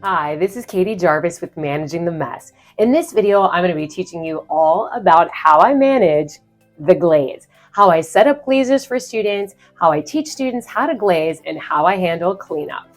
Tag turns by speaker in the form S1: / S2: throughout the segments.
S1: Hi, this is Katie Jarvis with Managing the Mess. In this video, I'm going to be teaching you all about how I manage the glaze, how I set up glazes for students, how I teach students how to glaze, and how I handle cleanup.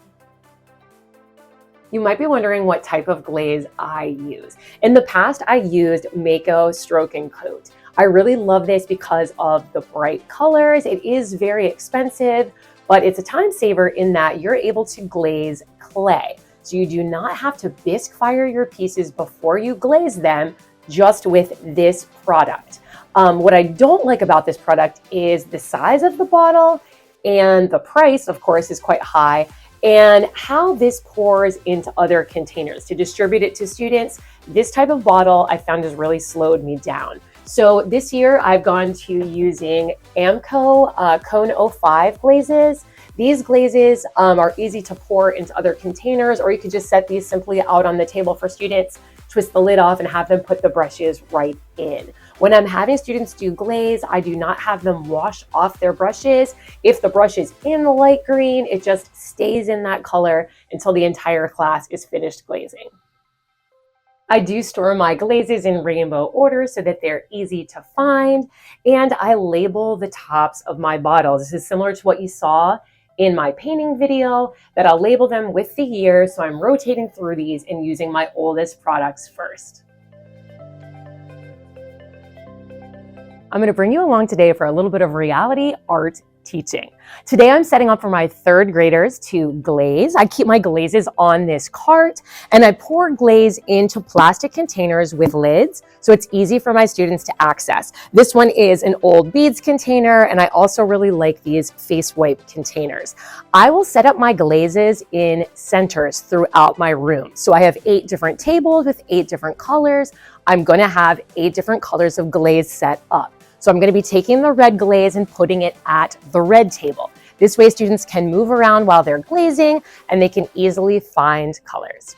S1: You might be wondering what type of glaze I use. In the past, I used Mako Stroke and Coat. I really love this because of the bright colors. It is very expensive, but it's a time saver in that you're able to glaze clay. So you do not have to bisque fire your pieces before you glaze them just with this product. What I don't like about this product is the size of the bottle, and the price, of course, is quite high, and how this pours into other containers. To distribute it to students, this type of bottle I found has really slowed me down. So this year I've gone to using Amco Cone 05 glazes. These glazes are easy to pour into other containers, or you could just set these simply out on the table for students, twist the lid off and have them put the brushes right in. When I'm having students do glaze, I do not have them wash off their brushes. If the brush is in the light green, it just stays in that color until the entire class is finished glazing. I do store my glazes in rainbow order so that they're easy to find, and I label the tops of my bottles. This is similar to what you saw in my painting video, that I'll label them with the year, so I'm rotating through these and using my oldest products first. I'm going to bring you along today for a little bit of reality art teaching. Today I'm setting up for my third graders to glaze. I keep my glazes on this cart and I pour glaze into plastic containers with lids so it's easy for my students to access. This one is an old beads container, and I also really like these face wipe containers. I will set up my glazes in centers throughout my room. So I have 8 different tables with 8 different colors. I'm going to have 8 different colors of glaze set up. So I'm going to be taking the red glaze and putting it at the red table. This way students can move around while they're glazing and they can easily find colors.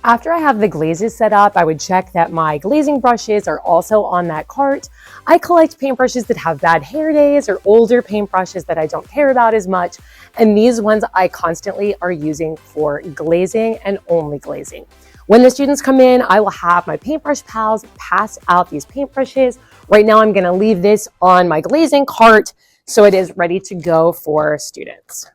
S1: After I have the glazes set up, I would check that my glazing brushes are also on that cart. I collect paintbrushes that have bad hair days or older paintbrushes that I don't care about as much. And these ones I constantly are using for glazing and only glazing. When the students come in, I will have my paintbrush pals pass out these paintbrushes. Right now I'm going to leave this on my glazing cart so it is ready to go for students.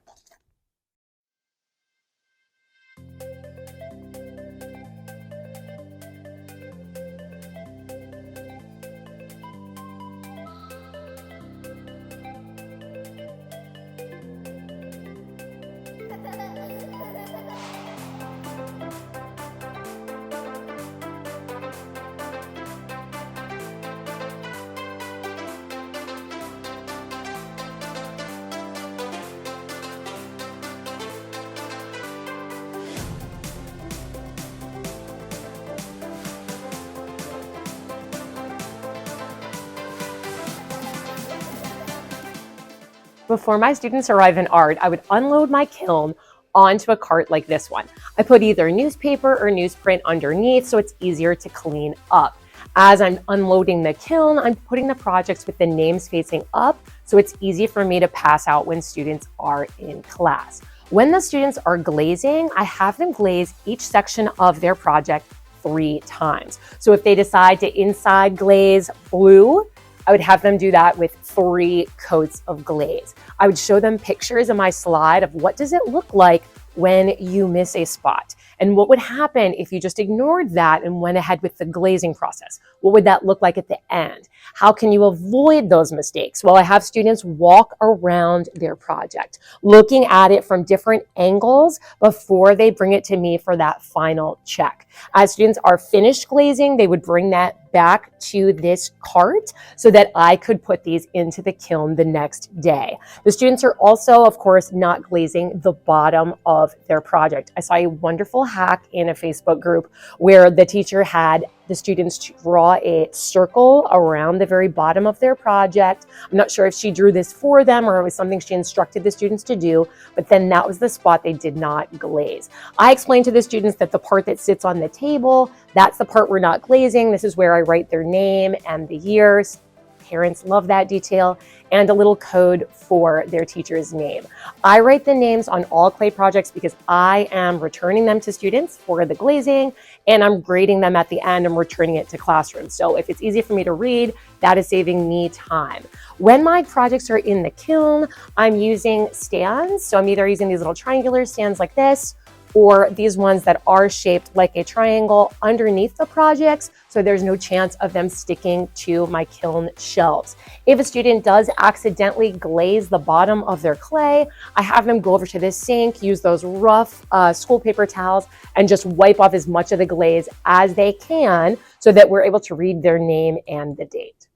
S1: Before my students arrive in art, I would unload my kiln onto a cart like this one. I put either newspaper or newsprint underneath so it's easier to clean up. As I'm unloading the kiln, I'm putting the projects with the names facing up so it's easy for me to pass out when students are in class. When the students are glazing, I have them glaze each section of their project 3 times. So if they decide to inside glaze blue, I would have them do that with 3 coats of glaze. I would show them pictures in my slide of what does it look like when you miss a spot, and what would happen if you just ignored that and went ahead with the glazing process. What would that look like at the end? How can you avoid those mistakes? Well, I have students walk around their project, looking at it from different angles before they bring it to me for that final check. As students are finished glazing, they would bring that back to this cart so that I could put these into the kiln the next day. The students are also, of course, not glazing the bottom of their project. I saw a wonderful hack in a Facebook group where the teacher had the students to draw a circle around the very bottom of their project. I'm not sure if she drew this for them or it was something she instructed the students to do, but then that was the spot they did not glaze. I explained to the students that the part that sits on the table, that's the part we're not glazing. This is where I write their name and the years. Parents love that detail, and a little code for their teacher's name. I write the names on all clay projects because I am returning them to students for the glazing, and I'm grading them at the end and returning it to classrooms. So if it's easy for me to read, that is saving me time. When my projects are in the kiln, I'm using stands. So I'm either using these little triangular stands like this, or these ones that are shaped like a triangle underneath the projects, so there's no chance of them sticking to my kiln shelves. If a student does accidentally glaze the bottom of their clay, I have them go over to this sink, use those rough school paper towels, and just wipe off as much of the glaze as they can so that we're able to read their name and the date.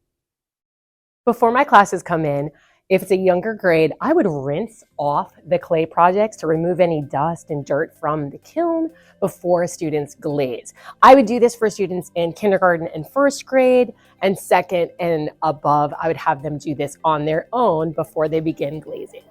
S1: Before my classes come in, if it's a younger grade, I would rinse off the clay projects to remove any dust and dirt from the kiln before students glaze. I would do this for students in kindergarten and first grade, and second and above, I would have them do this on their own before they begin glazing.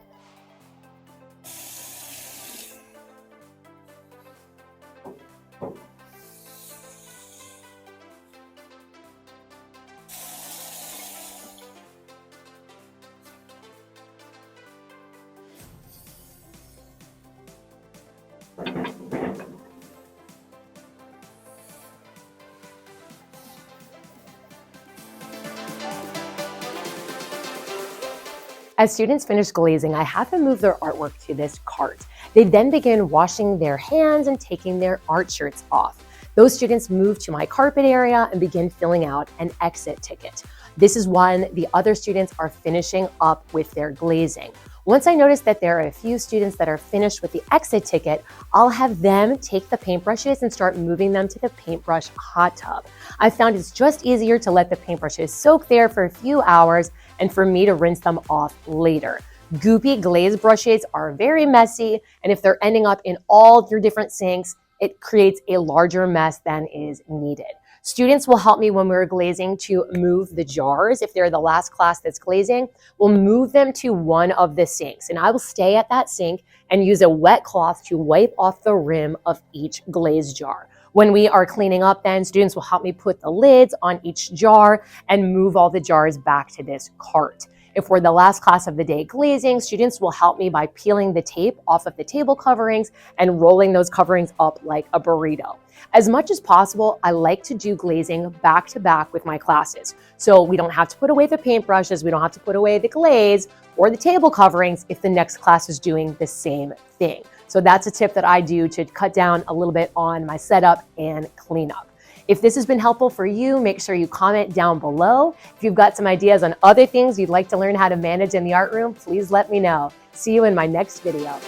S1: As students finish glazing, I have them move their artwork to this cart. They then begin washing their hands and taking their art shirts off. Those students move to my carpet area and begin filling out an exit ticket. This is when the other students are finishing up with their glazing. Once I notice that there are a few students that are finished with the exit ticket, I'll have them take the paintbrushes and start moving them to the paintbrush hot tub. I found it's just easier to let the paintbrushes soak there for a few hours and for me to rinse them off later. Goopy glaze brushes are very messy, and if they're ending up in all your different sinks, it creates a larger mess than is needed. Students will help me when we're glazing to move the jars. If they're the last class that's glazing, we'll move them to one of the sinks, and I will stay at that sink and use a wet cloth to wipe off the rim of each glaze jar. When we are cleaning up, then students will help me put the lids on each jar and move all the jars back to this cart. If we're the last class of the day glazing, students will help me by peeling the tape off of the table coverings and rolling those coverings up like a burrito. As much as possible, I like to do glazing back to back with my classes. So we don't have to put away the paintbrushes, we don't have to put away the glaze or the table coverings if the next class is doing the same thing. So that's a tip that I do to cut down a little bit on my setup and cleanup. If this has been helpful for you, make sure you comment down below. If you've got some ideas on other things you'd like to learn how to manage in the art room, please let me know. See you in my next video.